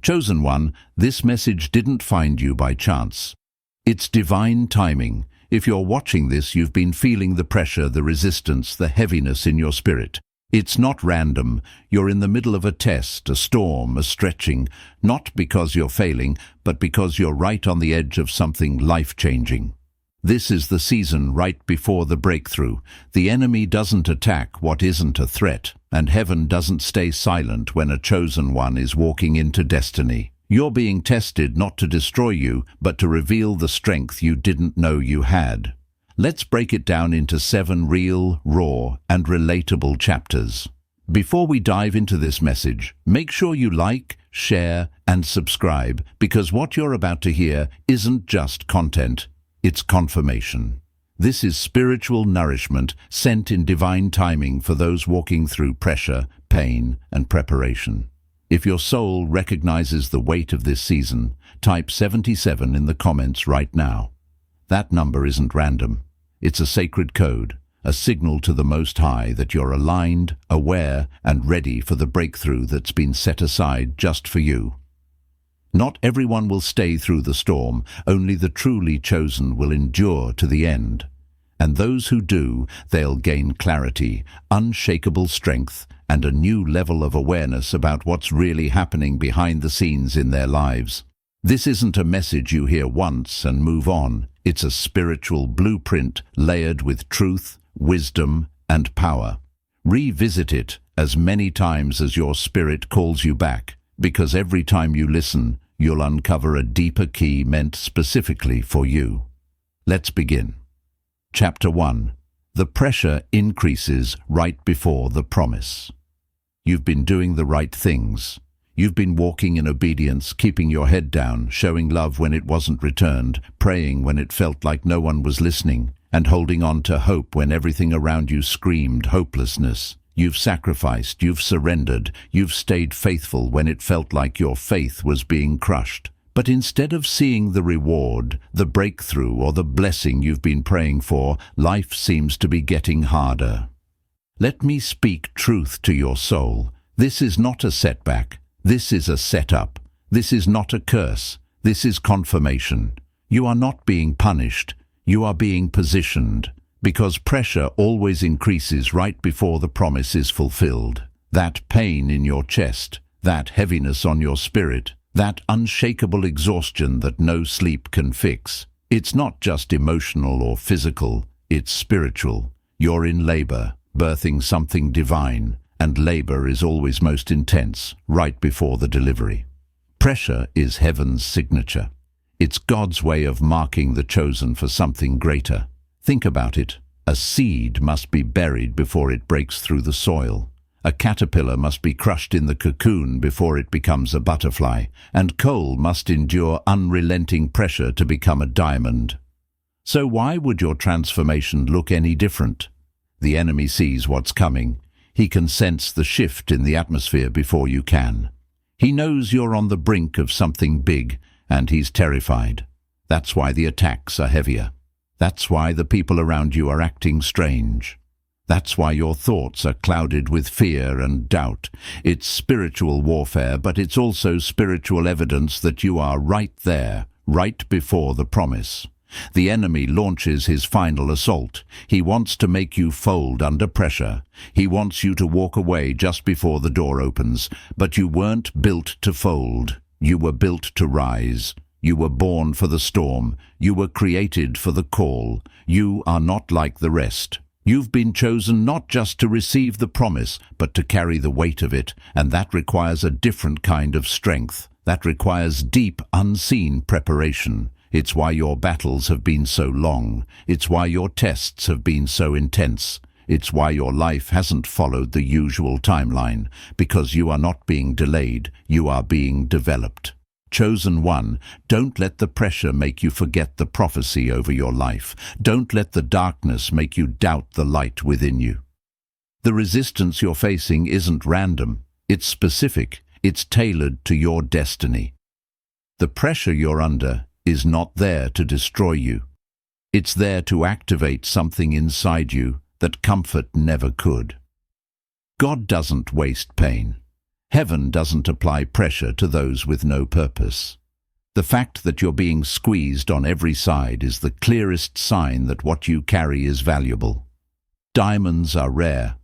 Chosen one, this message didn't find you by chance. It's divine timing. If you're watching this, you've been feeling the pressure, the resistance, the heaviness in your spirit. It's not random. You're in the middle of a test, a storm, a stretching, not because you're failing, but because you're right on the edge of something life-changing. This is the season right before the breakthrough. The enemy doesn't attack what isn't a threat, and heaven doesn't stay silent when a chosen one is walking into destiny. You're being tested not to destroy you, but to reveal the strength you didn't know you had. Let's break it down into 7 real, raw, and relatable chapters. Before we dive into this message, make sure you like, share, and subscribe, because what you're about to hear isn't just content, it's confirmation. This is spiritual nourishment sent in divine timing for those walking through pressure, pain, and preparation. If your soul recognizes the weight of this season, type 77 in the comments right now. That number isn't random. It's a sacred code, a signal to the Most High that you're aligned, aware, and ready for the breakthrough that's been set aside just for you. Not everyone will stay through the storm, only the truly chosen will endure to the end. And those who do, they'll gain clarity, unshakable strength, and a new level of awareness about what's really happening behind the scenes in their lives. This isn't a message you hear once and move on. It's a spiritual blueprint layered with truth, wisdom, and power. Revisit it as many times as your spirit calls you back, because every time you listen, you'll uncover a deeper key meant specifically for you. Let's begin. Chapter 1. The pressure increases right before the promise. You've been doing the right things. You've been walking in obedience, keeping your head down, showing love when it wasn't returned, praying when it felt like no one was listening, and holding on to hope when everything around you screamed hopelessness. You've sacrificed, you've surrendered, you've stayed faithful when it felt like your faith was being crushed. But instead of seeing the reward, the breakthrough, or the blessing you've been praying for, life seems to be getting harder. Let me speak truth to your soul. This is not a setback. This is a setup. This is not a curse. This is confirmation. You are not being punished. You are being positioned. Because pressure always increases right before the promise is fulfilled. That pain in your chest, that heaviness on your spirit, that unshakable exhaustion that no sleep can fix. It's not just emotional or physical, it's spiritual. You're in labor, birthing something divine, and labor is always most intense, right before the delivery. Pressure is heaven's signature. It's God's way of marking the chosen for something greater. Think about it. A seed must be buried before it breaks through the soil. A caterpillar must be crushed in the cocoon before it becomes a butterfly, and coal must endure unrelenting pressure to become a diamond. So why would your transformation look any different? The enemy sees what's coming. He can sense the shift in the atmosphere before you can. He knows you're on the brink of something big, and he's terrified. That's why the attacks are heavier. That's why the people around you are acting strange. That's why your thoughts are clouded with fear and doubt. It's spiritual warfare, but it's also spiritual evidence that you are right there, right before the promise. The enemy launches his final assault. He wants to make you fold under pressure. He wants you to walk away just before the door opens. But you weren't built to fold. You were built to rise. You were born for the storm. You were created for the call. You are not like the rest. You've been chosen not just to receive the promise, but to carry the weight of it, and that requires a different kind of strength. That requires deep, unseen preparation. It's why your battles have been so long. It's why your tests have been so intense. It's why your life hasn't followed the usual timeline, because you are not being delayed, you are being developed. Chosen one, don't let the pressure make you forget the prophecy over your life. Don't let the darkness make you doubt the light within you. The resistance you're facing isn't random. It's specific. It's tailored to your destiny. The pressure you're under is not there to destroy you. It's there to activate something inside you that comfort never could. God doesn't waste pain. Heaven doesn't apply pressure to those with no purpose. The fact that you're being squeezed on every side is the clearest sign that what you carry is valuable. Diamonds are rare.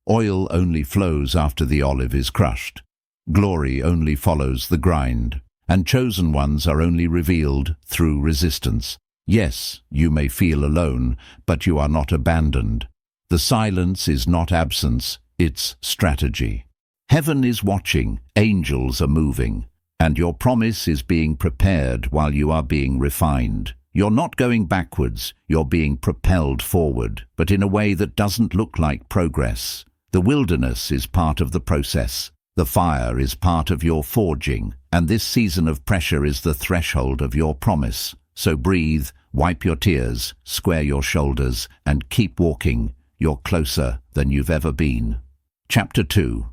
Oil only flows after the olive is crushed. Glory only follows the grind. And chosen ones are only revealed through resistance. Yes, you may feel alone, but you are not abandoned. The silence is not absence, it's strategy. Heaven is watching, angels are moving, and your promise is being prepared while you are being refined. You're not going backwards, you're being propelled forward, but in a way that doesn't look like progress. The wilderness is part of the process. The fire is part of your forging, and this season of pressure is the threshold of your promise. So breathe, wipe your tears, square your shoulders, and keep walking. You're closer than you've ever been. Chapter 2.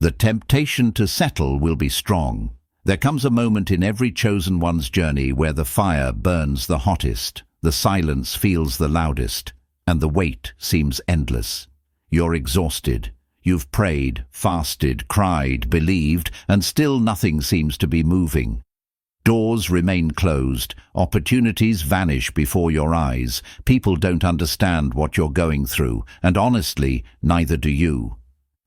The temptation to settle will be strong. There comes a moment in every chosen one's journey where the fire burns the hottest, the silence feels the loudest, and the wait seems endless. You're exhausted. You've prayed, fasted, cried, believed, and still nothing seems to be moving. Doors remain closed, opportunities vanish before your eyes, people don't understand what you're going through, and honestly, neither do you.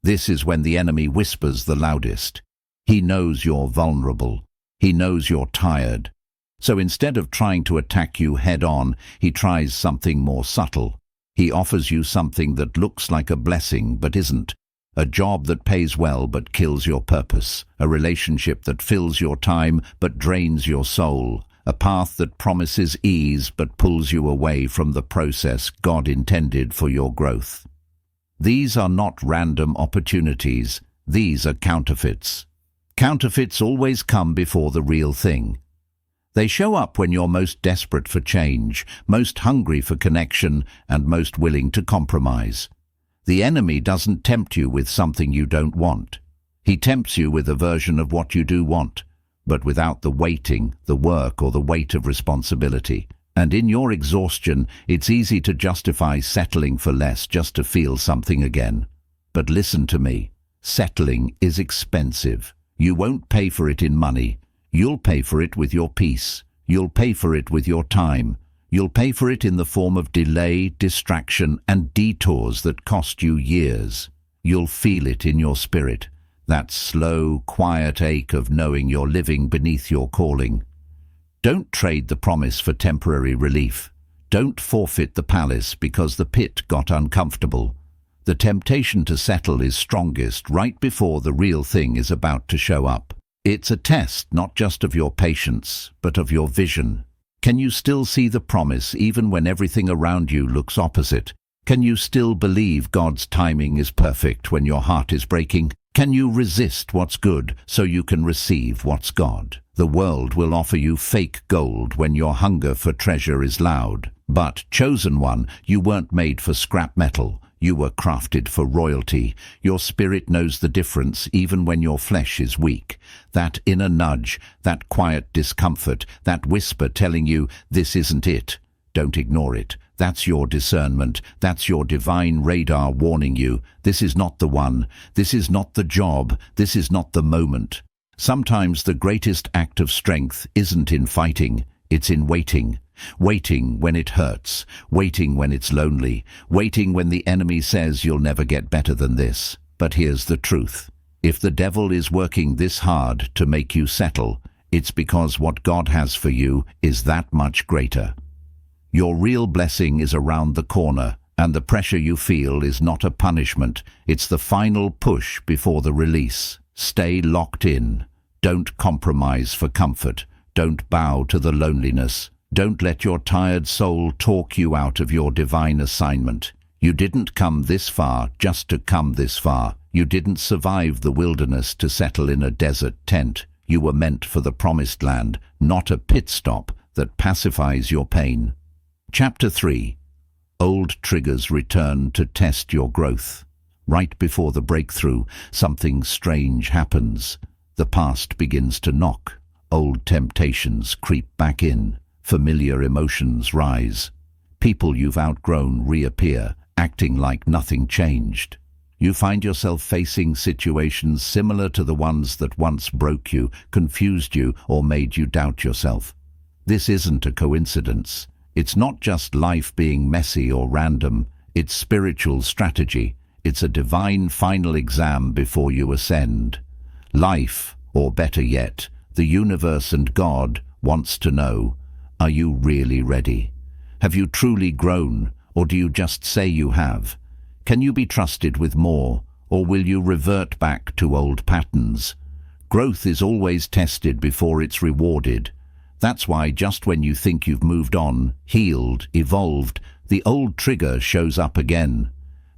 This is when the enemy whispers the loudest. He knows you're vulnerable. He knows you're tired. So instead of trying to attack you head-on, he tries something more subtle. He offers you something that looks like a blessing but isn't. A job that pays well but kills your purpose. A relationship that fills your time but drains your soul. A path that promises ease but pulls you away from the process God intended for your growth. These are not random opportunities. These are counterfeits. Counterfeits always come before the real thing. They show up when you're most desperate for change, most hungry for connection, and most willing to compromise. The enemy doesn't tempt you with something you don't want. He tempts you with a version of what you do want, but without the waiting, the work, or the weight of responsibility. And in your exhaustion, it's easy to justify settling for less just to feel something again. But listen to me. Settling is expensive. You won't pay for it in money. You'll pay for it with your peace. You'll pay for it with your time. You'll pay for it in the form of delay, distraction, and detours that cost you years. You'll feel it in your spirit, that slow, quiet ache of knowing you're living beneath your calling. Don't trade the promise for temporary relief. Don't forfeit the palace because the pit got uncomfortable. The temptation to settle is strongest right before the real thing is about to show up. It's a test not just of your patience, but of your vision. Can you still see the promise even when everything around you looks opposite? Can you still believe God's timing is perfect when your heart is breaking? Can you resist what's good so you can receive what's God? The world will offer you fake gold when your hunger for treasure is loud. But, chosen one, you weren't made for scrap metal. You were crafted for royalty. Your spirit knows the difference even when your flesh is weak. That inner nudge, that quiet discomfort, that whisper telling you, this isn't it. Don't ignore it. That's your discernment. That's your divine radar warning you. This is not the one. This is not the job. This is not the moment. Sometimes the greatest act of strength isn't in fighting. It's in waiting. Waiting when it hurts, waiting when it's lonely, waiting when the enemy says you'll never get better than this. But here's the truth. If the devil is working this hard to make you settle, it's because what God has for you is that much greater. Your real blessing is around the corner, and the pressure you feel is not a punishment. It's the final push before the release. Stay locked in. Don't compromise for comfort. Don't bow to the loneliness. Don't let your tired soul talk you out of your divine assignment. You didn't come this far just to come this far. You didn't survive the wilderness to settle in a desert tent. You were meant for the promised land, not a pit stop that pacifies your pain. Chapter 3. Old triggers return to test your growth. Right before the breakthrough, something strange happens. The past begins to knock. Old temptations creep back in. Familiar emotions rise. People you've outgrown reappear, acting like nothing changed. You find yourself facing situations similar to the ones that once broke you, confused you, or made you doubt yourself. This isn't a coincidence. It's not just life being messy or random. It's spiritual strategy. It's a divine final exam before you ascend. Life, or better yet, the universe and God, wants to know, are you really ready? Have you truly grown, or do you just say you have? Can you be trusted with more, or will you revert back to old patterns? Growth is always tested before it's rewarded. That's why just when you think you've moved on, healed, evolved, the old trigger shows up again.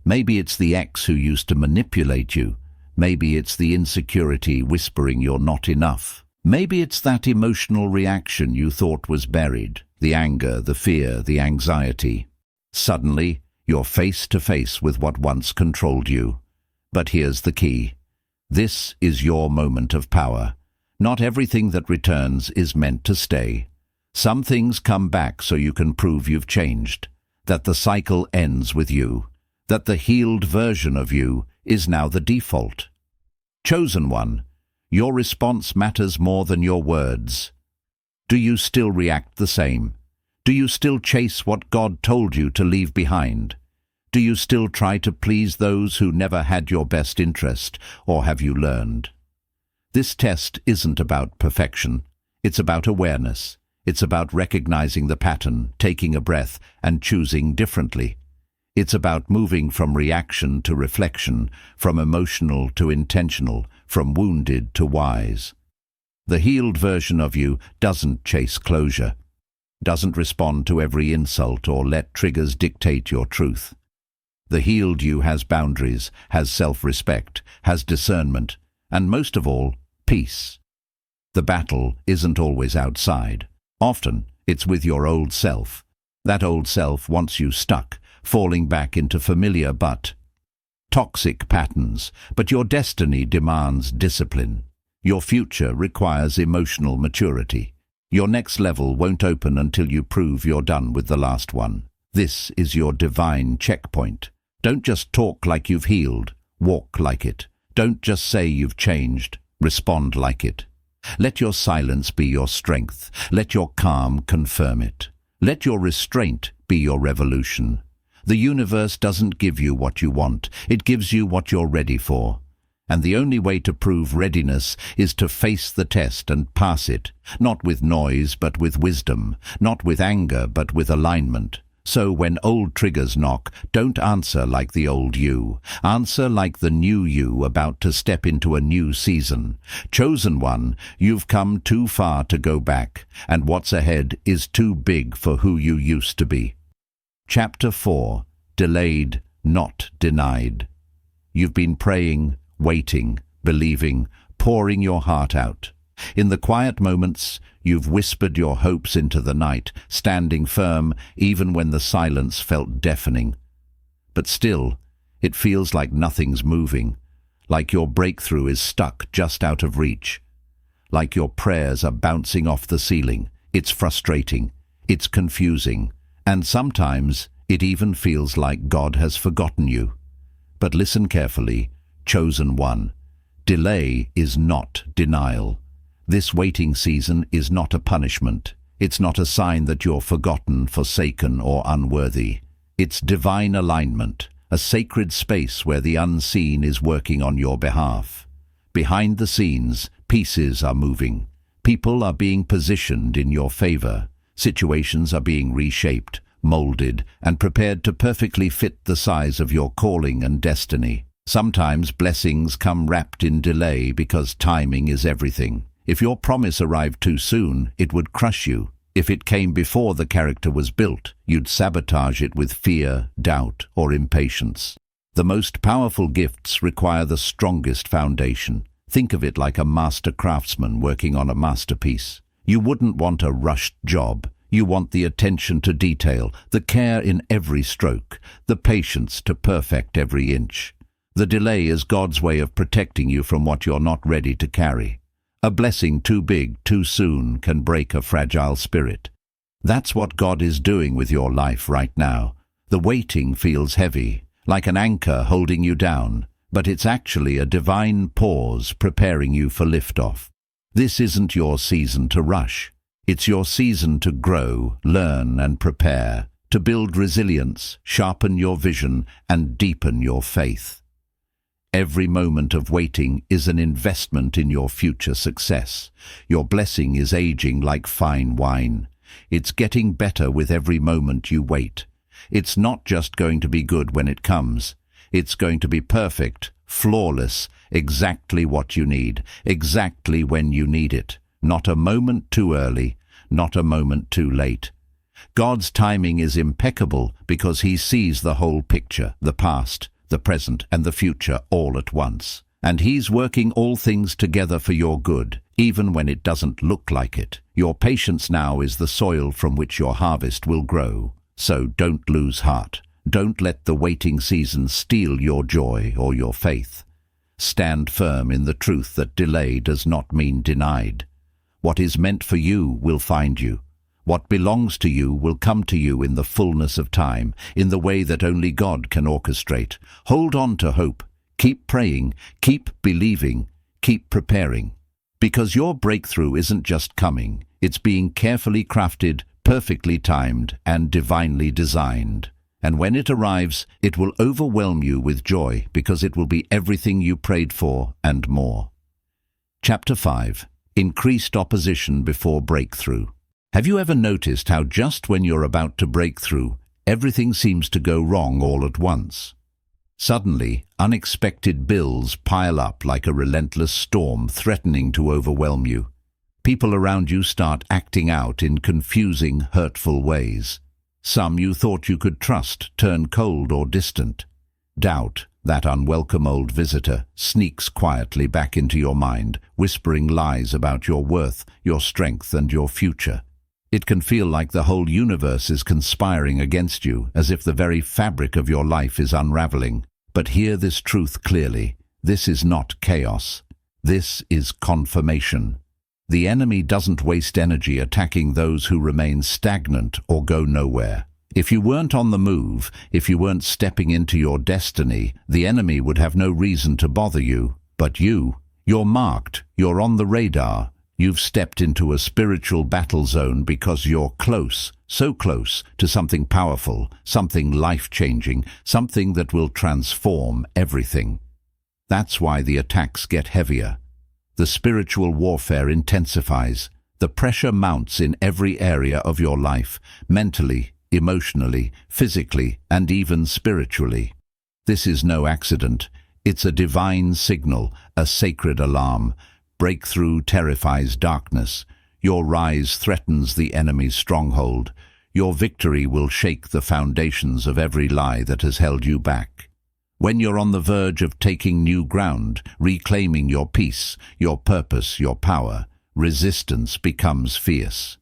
Maybe it's the ex who used to manipulate you. Maybe it's the insecurity whispering you're not enough. Maybe it's that emotional reaction you thought was buried, the anger, the fear, the anxiety. Suddenly, you're face to face with what once controlled you. But here's the key. This is your moment of power. Not everything that returns is meant to stay. Some things come back so you can prove you've changed, that the cycle ends with you, that the healed version of you is now the default. Chosen one, your response matters more than your words. Do you still react the same? Do you still chase what God told you to leave behind? Do you still try to please those who never had your best interest, or have you learned? This test isn't about perfection. It's about awareness. It's about recognizing the pattern, taking a breath, and choosing differently. It's about moving from reaction to reflection, from emotional to intentional, from wounded to wise. The healed version of you doesn't chase closure, doesn't respond to every insult or let triggers dictate your truth. The healed you has boundaries, has self-respect, has discernment, and most of all, peace. The battle isn't always outside. Often, it's with your old self. That old self wants you stuck, falling back into familiar but toxic patterns. But your destiny demands discipline. Your future requires emotional maturity. Your next level won't open until you prove you're done with the last one. This is your divine checkpoint. Don't just talk like you've healed, walk like it. Don't just say you've changed, respond like it. Let your silence be your strength. Let your calm confirm it. Let your restraint be your revolution. The universe doesn't give you what you want. It gives you what you're ready for. And the only way to prove readiness is to face the test and pass it, not with noise but with wisdom, not with anger but with alignment. So when old triggers knock, don't answer like the old you. Answer like the new you about to step into a new season. Chosen one, you've come too far to go back, and what's ahead is too big for who you used to be. Chapter 4. Delayed, not denied. You've been praying, waiting, believing, pouring your heart out. In the quiet moments, you've whispered your hopes into the night, standing firm even when the silence felt deafening. But still, it feels like nothing's moving, like your breakthrough is stuck just out of reach, like your prayers are bouncing off the ceiling. It's frustrating, it's confusing, and sometimes it even feels like God has forgotten you. But listen carefully, chosen one. Delay is not denial. This waiting season is not a punishment. It's not a sign that you're forgotten, forsaken, or unworthy. It's divine alignment, a sacred space where the unseen is working on your behalf. Behind the scenes, pieces are moving. People are being positioned in your favor. Situations are being reshaped, molded, and prepared to perfectly fit the size of your calling and destiny. Sometimes blessings come wrapped in delay because timing is everything. If your promise arrived too soon, it would crush you. If it came before the character was built, you'd sabotage it with fear, doubt, or impatience. The most powerful gifts require the strongest foundation. Think of it like a master craftsman working on a masterpiece. You wouldn't want a rushed job. You want the attention to detail, the care in every stroke, the patience to perfect every inch. The delay is God's way of protecting you from what you're not ready to carry. A blessing too big, too soon can break a fragile spirit. That's what God is doing with your life right now. The waiting feels heavy, like an anchor holding you down. but it's actually a divine pause preparing you for liftoff. This isn't your season to rush. It's your season to grow, learn, and prepare, to build resilience, sharpen your vision, and deepen your faith. Every moment of waiting is an investment in your future success. Your blessing is aging like fine wine. It's getting better with every moment you wait. It's not just going to be good when it comes. It's going to be perfect, flawless, exactly what you need, exactly when you need it. Not a moment too early, not a moment too late. God's timing is impeccable because He sees the whole picture, the past, the present, and the future all at once. And He's working all things together for your good, even when it doesn't look like it. Your patience now is the soil from which your harvest will grow. So don't lose heart. Don't let the waiting season steal your joy or your faith. Stand firm in the truth that delay does not mean denied. What is meant for you will find you. What belongs to you will come to you in the fullness of time, in the way that only God can orchestrate. Hold on to hope. Keep praying. Keep believing. Keep preparing. Because your breakthrough isn't just coming. It's being carefully crafted, perfectly timed, and divinely designed. And when it arrives, it will overwhelm you with joy because it will be everything you prayed for and more. Chapter 5. Increased opposition before breakthrough. Have you ever noticed how just when you're about to break through, everything seems to go wrong all at once? Suddenly, unexpected bills pile up like a relentless storm threatening to overwhelm you. People around you start acting out in confusing, hurtful ways. Some you thought you could trust turn cold or distant. Doubt, that unwelcome old visitor, sneaks quietly back into your mind, whispering lies about your worth, your strength, and your future. It can feel like the whole universe is conspiring against you, as if the very fabric of your life is unraveling. But hear this truth clearly. This is not chaos. This is confirmation. The enemy doesn't waste energy attacking those who remain stagnant or go nowhere. If you weren't on the move, if you weren't stepping into your destiny, the enemy would have no reason to bother you. But you're marked, you're on the radar. You've stepped into a spiritual battle zone because you're close, so close to something powerful, something life-changing, something that will transform everything. That's why the attacks get heavier. The spiritual warfare intensifies. The pressure mounts in every area of your life, mentally, emotionally, physically, and even spiritually. This is no accident. It's a divine signal, a sacred alarm. Breakthrough terrifies darkness. Your rise threatens the enemy's stronghold. Your victory will shake the foundations of every lie that has held you back. When you're on the verge of taking new ground, reclaiming your peace, your purpose, your power, resistance becomes fierce.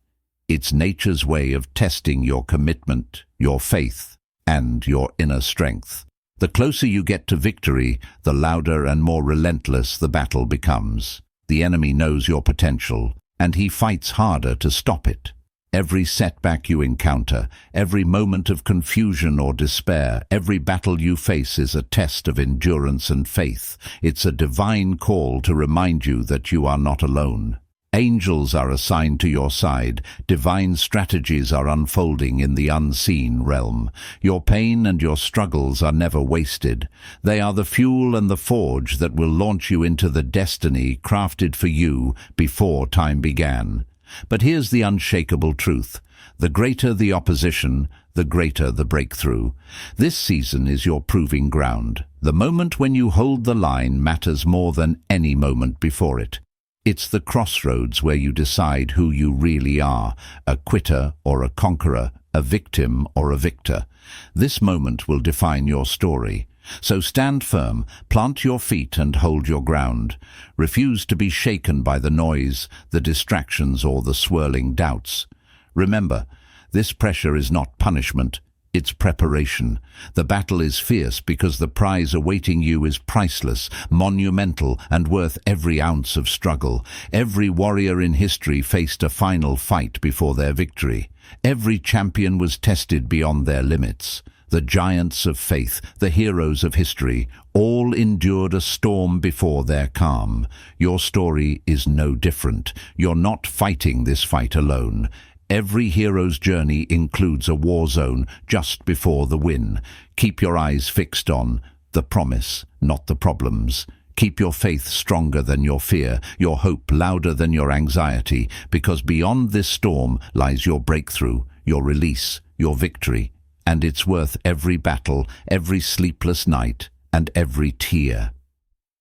It's nature's way of testing your commitment, your faith, and your inner strength. The closer you get to victory, the louder and more relentless the battle becomes. The enemy knows your potential, and he fights harder to stop it. Every setback you encounter, every moment of confusion or despair, every battle you face is a test of endurance and faith. It's a divine call to remind you that you are not alone. Angels are assigned to your side. Divine strategies are unfolding in the unseen realm. Your pain and your struggles are never wasted. They are the fuel and the forge that will launch you into the destiny crafted for you before time began. But here's the unshakable truth. The greater the opposition, the greater the breakthrough. This season is your proving ground. The moment when you hold the line matters more than any moment before it. It's the crossroads where you decide who you really are, a quitter or a conqueror, a victim or a victor. This moment will define your story. So stand firm, plant your feet and hold your ground. Refuse to be shaken by the noise, the distractions or the swirling doubts. Remember, this pressure is not punishment. It's preparation. The battle is fierce because the prize awaiting you is priceless, monumental, and worth every ounce of struggle. Every warrior in history faced a final fight before their victory. Every champion was tested beyond their limits. The giants of faith, the heroes of history, all endured a storm before their calm. Your story is no different. You're not fighting this fight alone. Every hero's journey includes a war zone just before the win. Keep your eyes fixed on the promise, not the problems. Keep your faith stronger than your fear, your hope louder than your anxiety, because beyond this storm lies your breakthrough, your release, your victory, and it's worth every battle, every sleepless night, and every tear.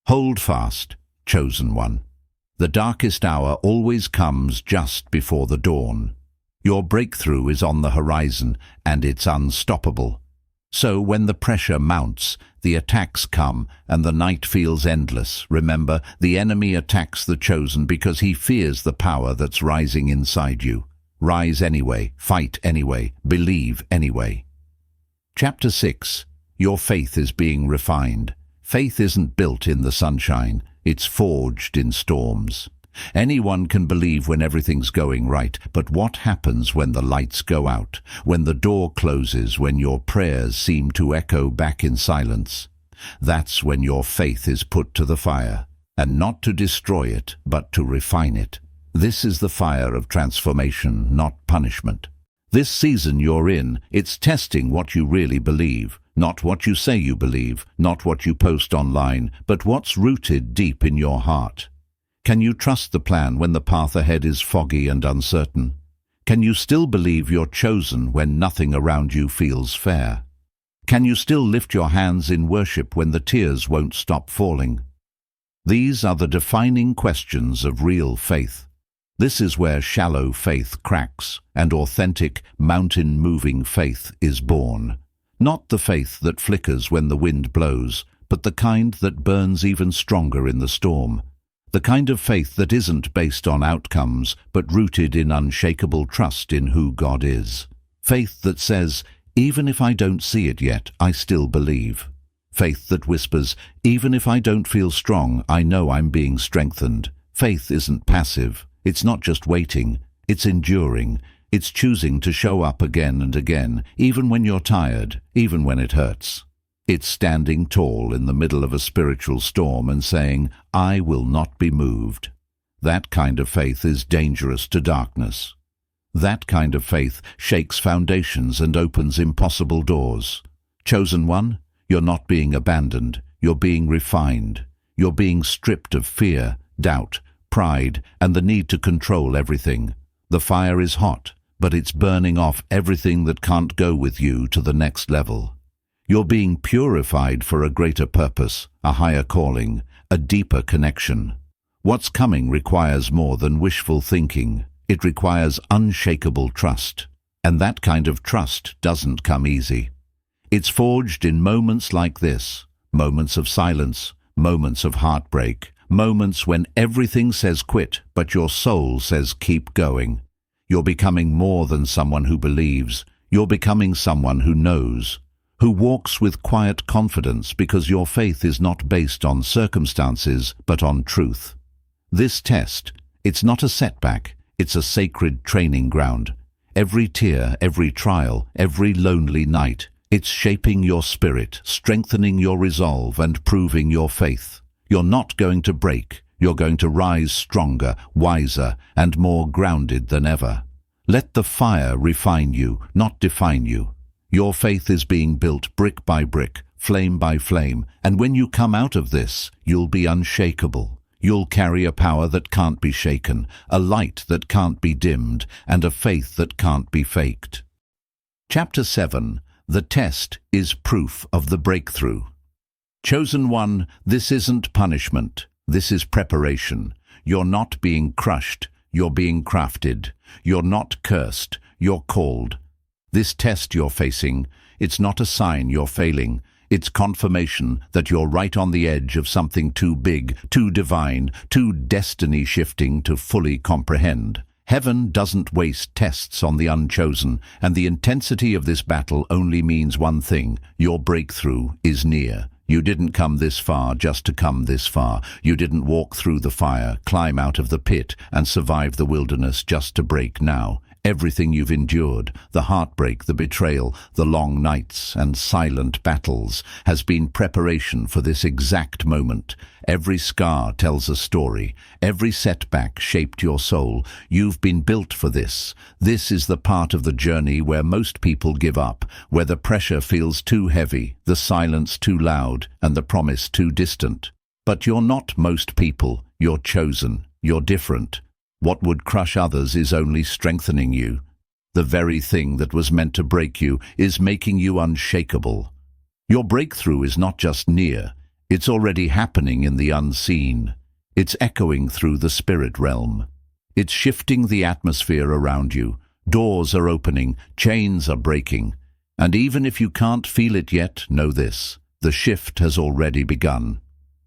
Hold fast, chosen one. The darkest hour always comes just before the dawn. Your breakthrough is on the horizon, and it's unstoppable. So when the pressure mounts, the attacks come, and the night feels endless, remember, the enemy attacks the chosen because he fears the power that's rising inside you. Rise anyway, fight anyway, believe anyway. Chapter 6. Your faith is being refined. Faith isn't built in the sunshine, it's forged in storms. Anyone can believe when everything's going right, but what happens when the lights go out, when the door closes, when your prayers seem to echo back in silence? That's when your faith is put to the fire, and not to destroy it, but to refine it. This is the fire of transformation, not punishment. This season you're in, it's testing what you really believe, not what you say you believe, not what you post online, but what's rooted deep in your heart. Can you trust the plan when the path ahead is foggy and uncertain? Can you still believe you're chosen when nothing around you feels fair? Can you still lift your hands in worship when the tears won't stop falling? These are the defining questions of real faith. This is where shallow faith cracks and authentic, mountain-moving faith is born. Not the faith that flickers when the wind blows, but the kind that burns even stronger in the storm. The kind of faith that isn't based on outcomes, but rooted in unshakable trust in who God is. Faith that says, even if I don't see it yet, I still believe. Faith that whispers, even if I don't feel strong, I know I'm being strengthened. Faith isn't passive. It's not just waiting. It's enduring. It's choosing to show up again and again, even when you're tired, even when it hurts. It's standing tall in the middle of a spiritual storm and saying, I will not be moved. That kind of faith is dangerous to darkness. That kind of faith shakes foundations and opens impossible doors. Chosen one, you're not being abandoned. You're being refined. You're being stripped of fear, doubt, pride, and the need to control everything. The fire is hot, but it's burning off everything that can't go with you to the next level. You're being purified for a greater purpose, a higher calling, a deeper connection. What's coming requires more than wishful thinking. It requires unshakable trust. And that kind of trust doesn't come easy. It's forged in moments like this, moments of silence, moments of heartbreak, moments when everything says quit, but your soul says keep going. You're becoming more than someone who believes. You're becoming someone who knows, who walks with quiet confidence because your faith is not based on circumstances but on truth. This test, it's not a setback, it's a sacred training ground. Every tear, every trial, every lonely night, it's shaping your spirit, strengthening your resolve and proving your faith. You're not going to break, you're going to rise stronger, wiser, and more grounded than ever. Let the fire refine you, not define you. Your faith is being built brick by brick, flame by flame, and when you come out of this, you'll be unshakable. You'll carry a power that can't be shaken, a light that can't be dimmed, and a faith that can't be faked. Chapter 7. The test is proof of the breakthrough. Chosen one, this isn't punishment. This is preparation. You're not being crushed. You're being crafted. You're not cursed. You're called. This test you're facing, it's not a sign you're failing. It's confirmation that you're right on the edge of something too big, too divine, too destiny-shifting to fully comprehend. Heaven doesn't waste tests on the unchosen, and the intensity of this battle only means one thing: your breakthrough is near. You didn't come this far just to come this far. You didn't walk through the fire, climb out of the pit, and survive the wilderness just to break now. Everything you've endured, the heartbreak, the betrayal, the long nights and silent battles, has been preparation for this exact moment. Every scar tells a story. Every setback shaped your soul. You've been built for this. This is the part of the journey where most people give up, where the pressure feels too heavy, the silence too loud, and the promise too distant. But you're not most people. You're chosen. You're different. What would crush others is only strengthening you. The very thing that was meant to break you is making you unshakable. Your breakthrough is not just near, it's already happening in the unseen. It's echoing through the spirit realm. It's shifting the atmosphere around you. Doors are opening, chains are breaking. And even if you can't feel it yet, know this: the shift has already begun.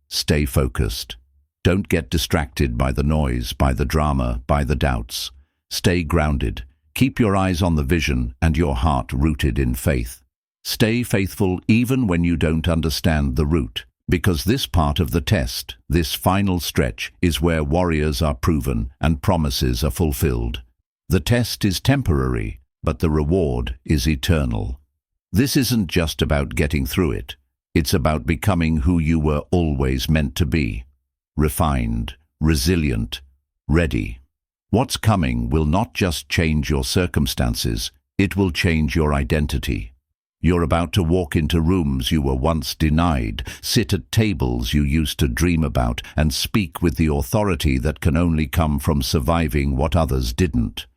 Stay focused. Don't get distracted by the noise, by the drama, by the doubts. Stay grounded. Keep your eyes on the vision and your heart rooted in faith. Stay faithful even when you don't understand the route, because this part of the test, this final stretch, is where warriors are proven and promises are fulfilled. The test is temporary, but the reward is eternal. This isn't just about getting through it. It's about becoming who you were always meant to be. Refined, resilient, ready. What's coming will not just change your circumstances, it will change your identity. You're about to walk into rooms you were once denied, sit at tables you used to dream about, and speak with the authority that can only come from surviving what others didn't.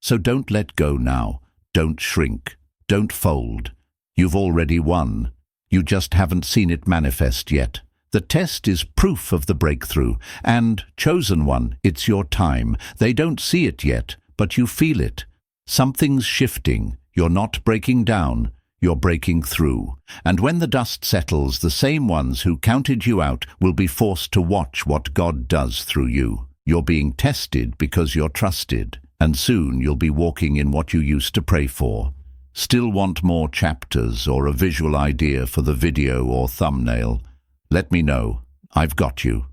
So don't let go now. Don't shrink. Don't fold. You've already won. You just haven't seen it manifest yet. The test is proof of the breakthrough, and, chosen one, it's your time. They don't see it yet, but you feel it. Something's shifting. You're not breaking down, you're breaking through. And when the dust settles, the same ones who counted you out will be forced to watch what God does through you. You're being tested because you're trusted, and soon you'll be walking in what you used to pray for. Still want more chapters or a visual idea for the video or thumbnail? Let me know. I've got you.